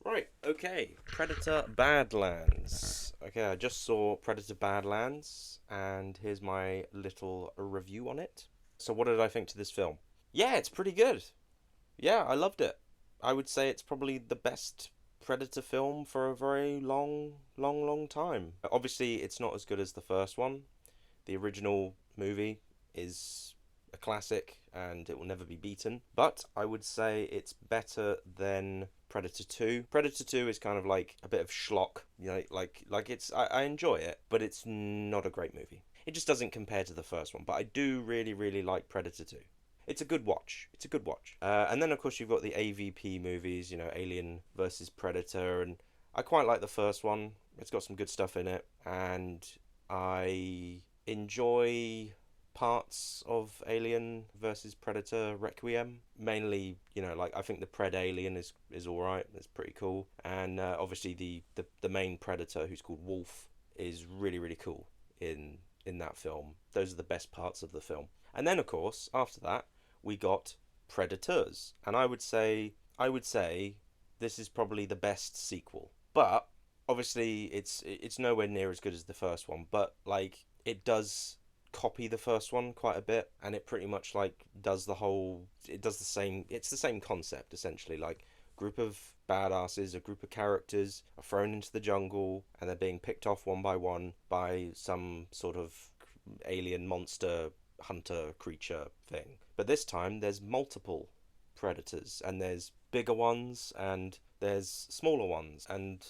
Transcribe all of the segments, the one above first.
Right, okay. Predator Badlands. Okay, I just saw Predator Badlands, and here's my little review on it. So, what did I think to this film? Yeah, it's pretty good. Yeah, I loved it. I would say it's probably the best Predator film for a very long time. Obviously, it's not as good as the first one. The original movie is a classic and it will never be beaten. But I would say it's better than Predator 2. Predator 2 is kind of like a bit of schlock. Like it's I enjoy it, but it's not a great movie. It just doesn't compare to the first one. But I do really like Predator 2. It's a good watch. It's a good watch. And then of course you've got the AVP movies, Alien versus Predator, and I quite like the first one. It's got some good stuff in it, and I enjoy parts of Alien versus Predator Requiem. Mainly, like I think the Pred Alien is all right. It's pretty cool, and obviously the main Predator, who's called Wolf, is really cool in that film. Those are the best parts of the film. And then of course after that we got Predators, and I would say this is probably the best sequel, but obviously it's nowhere near as good as the first one, but like it does copy the first one quite a bit, and it pretty much like does the same. It's the same concept essentially, like group of badasses, a group of characters are thrown into the jungle and they're being picked off one by one by some sort of alien monster hunter creature thing. But this time there's multiple predators, and there's bigger ones and there's smaller ones, and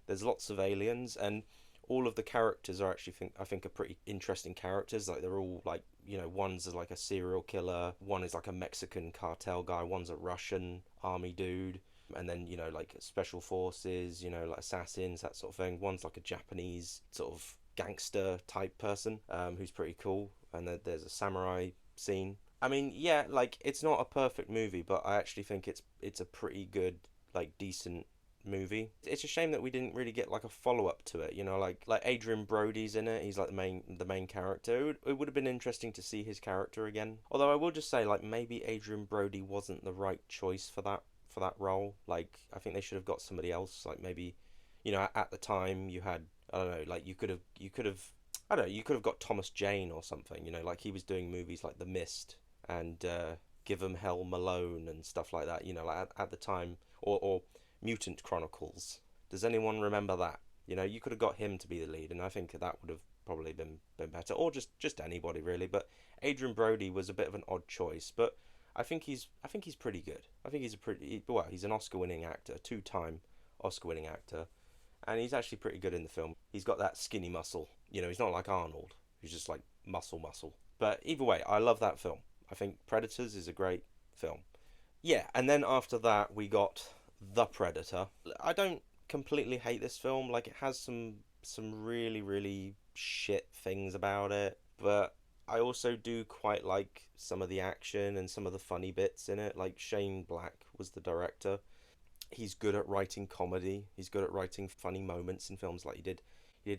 there's lots of aliens, and all of the characters are actually I think are pretty interesting characters. Like they're all like, one's like a serial killer, one is like a Mexican cartel guy, one's a Russian army dude, and then like special forces, like assassins, that sort of thing. One's like a Japanese sort of gangster type person, who's pretty cool, and then there's a samurai scene. I mean, yeah, like it's not a perfect movie, but I actually think it's a pretty good, like decent movie. It's a shame that we didn't really get like a follow up to it. Like Adrian Brody's in it. He's like the main character. It would have been interesting to see his character again. Although I will just say, like, maybe Adrian Brody wasn't the right choice for that role. Like I think they should have got somebody else. Like maybe, at the time you had, I don't know, like you could have I don't know, you could have got Thomas Jane or something. Like he was doing movies like The Mist and Give 'Em Hell Malone and stuff like that. Like at the time, or Mutant Chronicles. Does anyone remember that? You could have got him to be the lead, and I think that would have probably been better, or just anybody really. But Adrian Brody was a bit of an odd choice, but I think he's pretty good. I think he's an Oscar-winning actor, two-time Oscar-winning actor, and he's actually pretty good in the film. He's got that skinny muscle. He's not like Arnold, who's just like muscle. But either way, I love that film. I think Predators is a great film. Yeah, and then after that we got The Predator. I don't completely hate this film. Like it has some really shit things about it, but I also do quite like some of the action and some of the funny bits in it. Like Shane Black was the director. He's good at writing comedy. He's good at writing funny moments in films. Like he did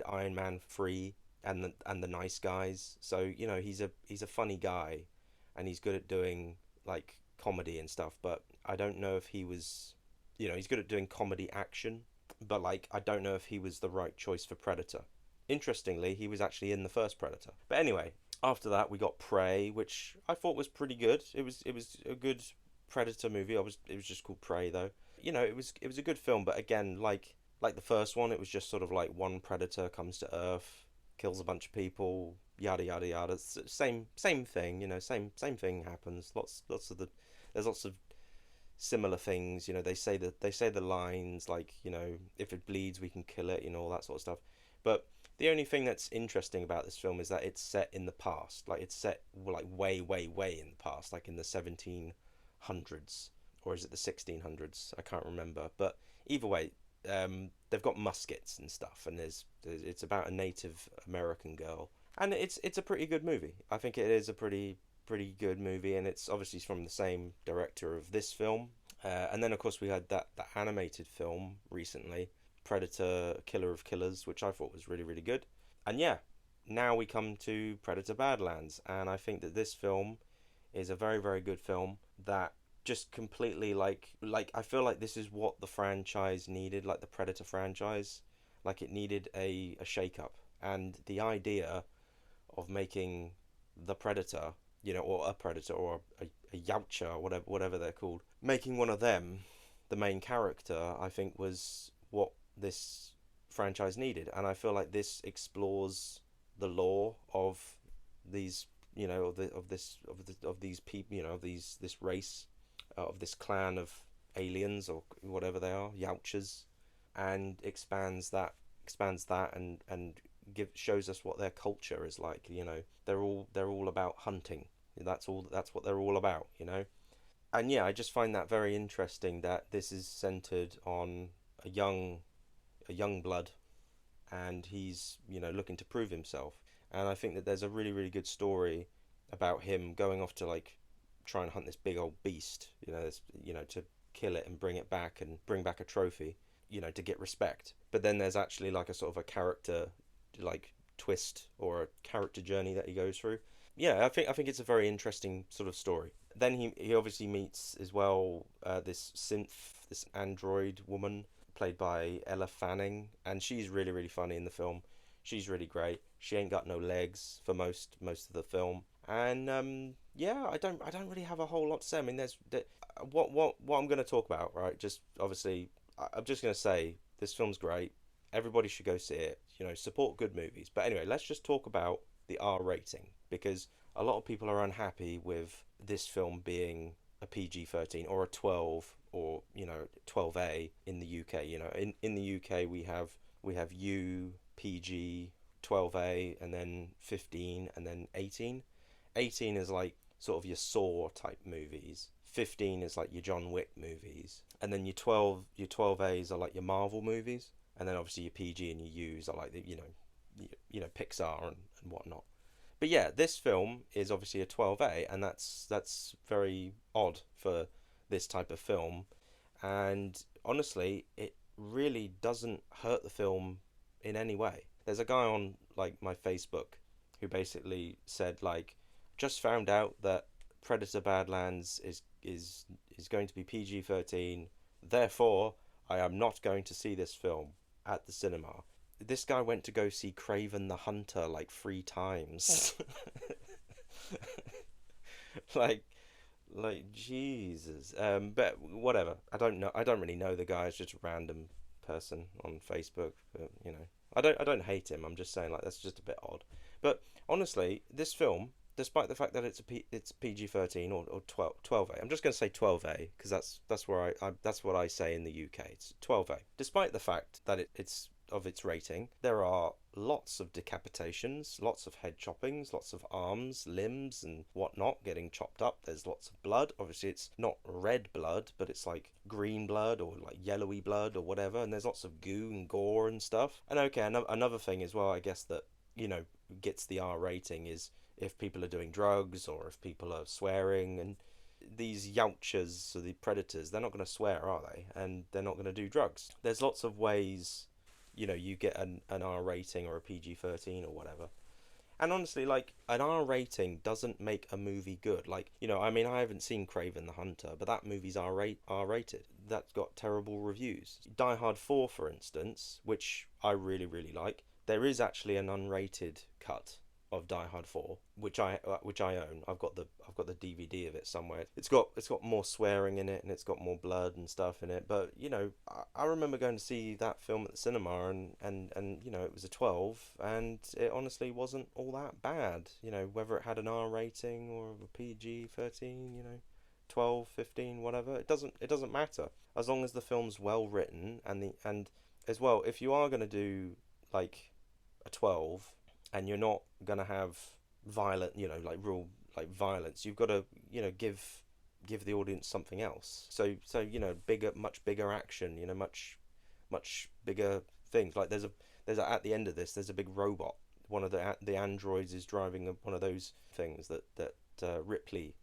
Iron Man 3 and the Nice Guys. So he's a funny guy, and he's good at doing like comedy and stuff. But I don't know if he was, he's good at doing comedy action. But like I don't know if he was the right choice for Predator. Interestingly, he was actually in the first Predator. But anyway, after that we got Prey, which I thought was pretty good. It was a good Predator movie. It was just called Prey though. It was a good film, but again, like the first one, it was just sort of like one predator comes to Earth, kills a bunch of people, yada yada yada. Same thing, same thing happens. There's lots of similar things. They say the lines like, if it bleeds, we can kill it. All that sort of stuff. But the only thing that's interesting about this film is that it's set in the past. Like it's set like way in the past, like in the 1700s, or is it the 1600s? I can't remember. But either way, they've got muskets and stuff, and it's about a Native American girl, and it's a pretty good movie. I think it is a pretty good movie, and it's obviously from the same director of this film. And then of course we had that animated film recently, Predator: Killer of Killers, which I thought was really good. And yeah, now we come to Predator Badlands, and I think that this film is a very good film that just completely like I feel like this is what the franchise needed, like the Predator franchise. Like it needed a shake up. And the idea of making the Predator, or a Predator or a Yautja, whatever they're called, making one of them the main character, I think was what this franchise needed. And I feel like this explores the lore of these, of these people, of this race, of this clan of aliens or whatever they are, Yautjas, and expands that and shows us what their culture is like. They're all about hunting. That's what they're all about. And yeah, I just find that very interesting that this is centered on a young a young blood, and he's looking to prove himself. And I think that there's a really really good story about him going off to like try and hunt this big old beast. To kill it and bring it back and bring back a trophy. To get respect. But then there's actually like a sort of a character like twist or a character journey that he goes through. Yeah, I think it's a very interesting sort of story. Then he obviously meets as well this android woman played by Ella Fanning, and she's really really funny in the film. She's really great. She ain't got no legs for most of the film, and yeah, I don't really have a whole lot to say. I mean, what I'm going to talk about, right? Just obviously, I'm just going to say this film's great. Everybody should go see it. Support good movies. But anyway, let's just talk about the R rating, because a lot of people are unhappy with this film being a PG-13 or a 12 or 12A in the UK. In the UK we have U, PG, 12A, and then 15, and then 18. 18 is like sort of your Saw type movies. 15 is like your John Wick movies, and then your 12 A's are like your Marvel movies, and then obviously your PG and your U's are like the Pixar and whatnot. But yeah, this film is obviously a 12A, and that's very odd for this type of film. And honestly, it really doesn't hurt the film in any way. There's a guy on like my Facebook who basically said like, just found out that Predator Badlands is going to be PG-13. Therefore, I am not going to see this film at the cinema. This guy went to go see Craven the Hunter like 3 times. like like Jesus. But whatever. I don't know. I don't really know the guy. It's just a random person on Facebook. But I don't hate him. I'm just saying like that's just a bit odd. But honestly, this film, despite the fact that it's PG-13 or 12A, I'm just going to say 12A because that's where that's what I say in the UK. It's 12A. Despite the fact that it's of its rating, there are lots of decapitations, lots of head choppings, lots of arms, limbs, and whatnot getting chopped up. There's lots of blood. Obviously, it's not red blood, but it's like green blood or like yellowy blood or whatever. And there's lots of goo and gore and stuff. And okay, another thing as well, I guess that gets the R rating is if people are doing drugs or if people are swearing. And these Yautjas, so the predators, they're not going to swear, are they? And they're not going to do drugs. There's lots of ways you get an R rating or a PG-13 or whatever. And honestly, like, an R rating doesn't make a movie good. Like, I mean, I haven't seen Craven the Hunter, but that movie's R rated. That's got terrible reviews. Die Hard 4, for instance, which I really, really like, there is actually an unrated cut of Die Hard 4, which I own. I've got the DVD of it somewhere. It's got more swearing in it, and it's got more blood and stuff in it. But I remember going to see that film at the cinema, and it was a 12, and it honestly wasn't all that bad. Whether it had an R rating or a PG-13, 12, 15, whatever, it doesn't matter as long as the film's well written and as well, if you are going to do like a 12 and you're not gonna have violent, like real like violence. You've got to, give the audience something else. So much bigger action. Much bigger things. Like there's at the end of this, there's a big robot. One of the androids is driving one of those things that Ripley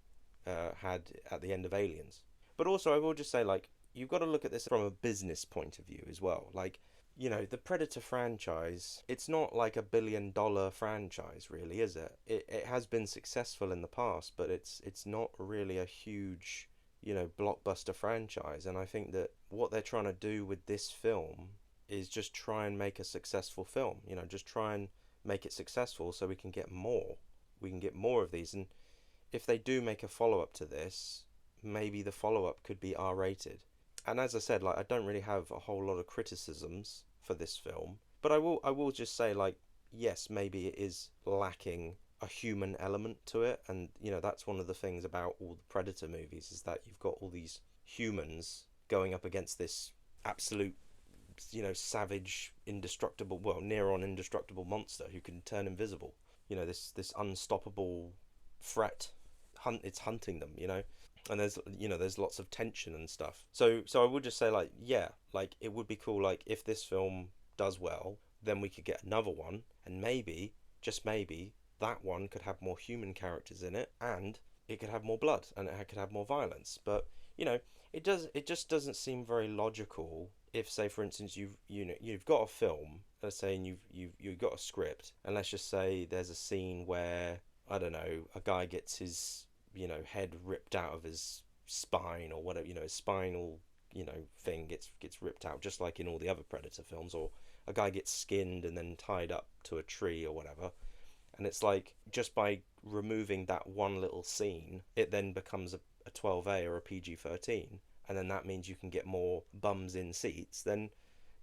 had at the end of Aliens. But also, I will just say, like, you've got to look at this from a business point of view as well. Like, the Predator franchise, it's not like $1 billion franchise, really, is it? It has been successful in the past, but it's not really a huge blockbuster franchise, and I think that what they're trying to do with this film is just try and make a successful film. Just try and make it successful so we can get more. We can get more of these, and if they do make a follow up to this, maybe the follow up could be R rated. And as I said, like I don't really have a whole lot of criticisms for this film, but I will just say like yes, maybe it is lacking a human element to it, and that's one of the things about all the Predator movies is that you've got all these humans going up against this absolute savage, indestructible, well, near on indestructible monster who can turn invisible. This unstoppable threat. It's hunting them. And there's lots of tension and stuff. So I would just say like yeah, like it would be cool like if this film does well, then we could get another one, and maybe just maybe that one could have more human characters in it, and it could have more blood, and it could have more violence. But it just doesn't seem very logical if, say, for instance, you've got a film, let's say, and you've got a script, and let's just say there's a scene where, I don't know, a guy gets his head ripped out of his spine or whatever, his spinal thing gets ripped out, just like in all the other Predator films, or a guy gets skinned and then tied up to a tree or whatever. And it's like just by removing that one little scene, it then becomes a 12A or a PG-13, and then that means you can get more bums in seats. Then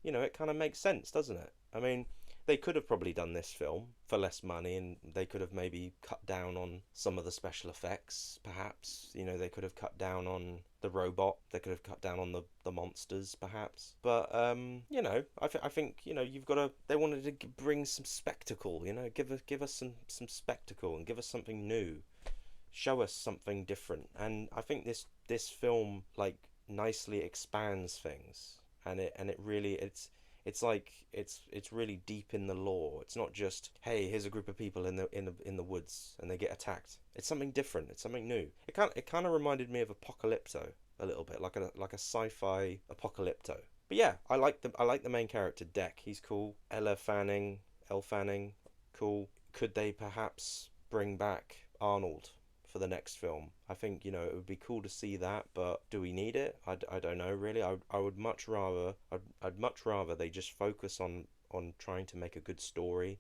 it kind of makes sense, doesn't it? I mean, they could have probably done this film for less money, and they could have maybe cut down on some of the special effects, perhaps. They could have cut down on the robot. They could have cut down on the monsters, perhaps. But, I think, you've got to... They wanted to bring some spectacle, give us some spectacle and give us something new. Show us something different. And I think this film, like, nicely expands things. And it really... It's like it's really deep in the lore. It's not just, hey, here's a group of people in the woods and they get attacked. It's something different. It's something new. It kind of reminded me of Apocalypto a little bit, like a sci-fi Apocalypto. But yeah, I like the main character Deck. He's cool. Elle Fanning, cool. Could they perhaps bring back Arnold for the next film? I think it would be cool to see that, but do we need it? I don't know really. I would much rather they just focus on trying to make a good story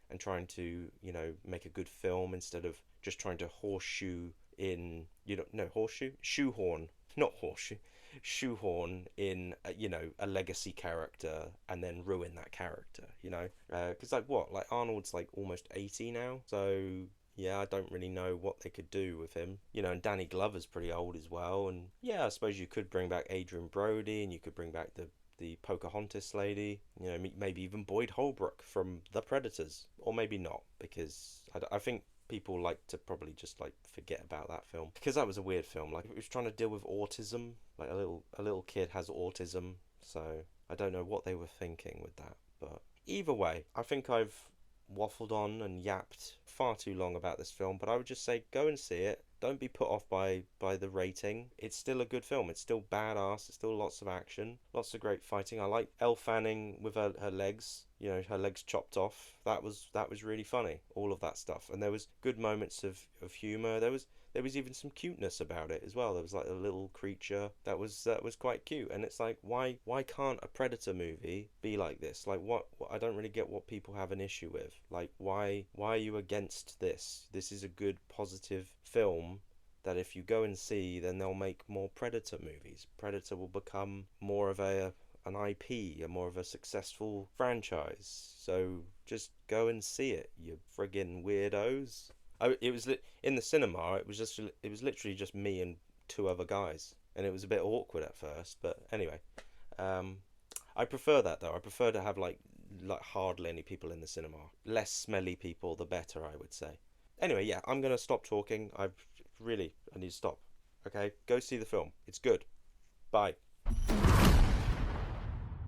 and trying to make a good film instead of just trying to horseshoe in shoehorn, not horseshoe, shoehorn in a legacy character and then ruin that character. Because like Arnold's like almost 80 now, so yeah, I don't really know what they could do with him. And Danny Glover's pretty old as well. And yeah, I suppose you could bring back Adrian Brody, and you could bring back the Pocahontas lady. Maybe even Boyd Holbrook from The Predators, or maybe not, because I think people like to probably just like forget about that film because that was a weird film. Like it was trying to deal with autism. Like a little kid has autism, so I don't know what they were thinking with that. But either way, I think I've waffled on and yapped far too long about this film, but I would just say go and see it. Don't be put off by the rating. It's still a good film. It's still badass. It's still lots of action, lots of great fighting. I like Elle Fanning with her legs, her legs chopped off. That was really funny. All of that stuff, and there was good moments of humor. There was even some cuteness about it as well. There was like a little creature that was quite cute, and it's like why can't a Predator movie be like this? Like what I don't really get what people have an issue with. Like why are you against this? This is a good positive film that if you go and see, then they'll make more Predator movies. Predator will become more of an IP, more of a successful franchise. So just go and see it, you friggin' weirdos. It was in the cinema. It was literally just me and two other guys, and it was a bit awkward at first. But anyway, I prefer that though. I prefer to have like hardly any people in the cinema. Less smelly people, the better, I would say. Anyway, yeah, I'm gonna stop talking. I need to stop. Okay, go see the film. It's good. Bye.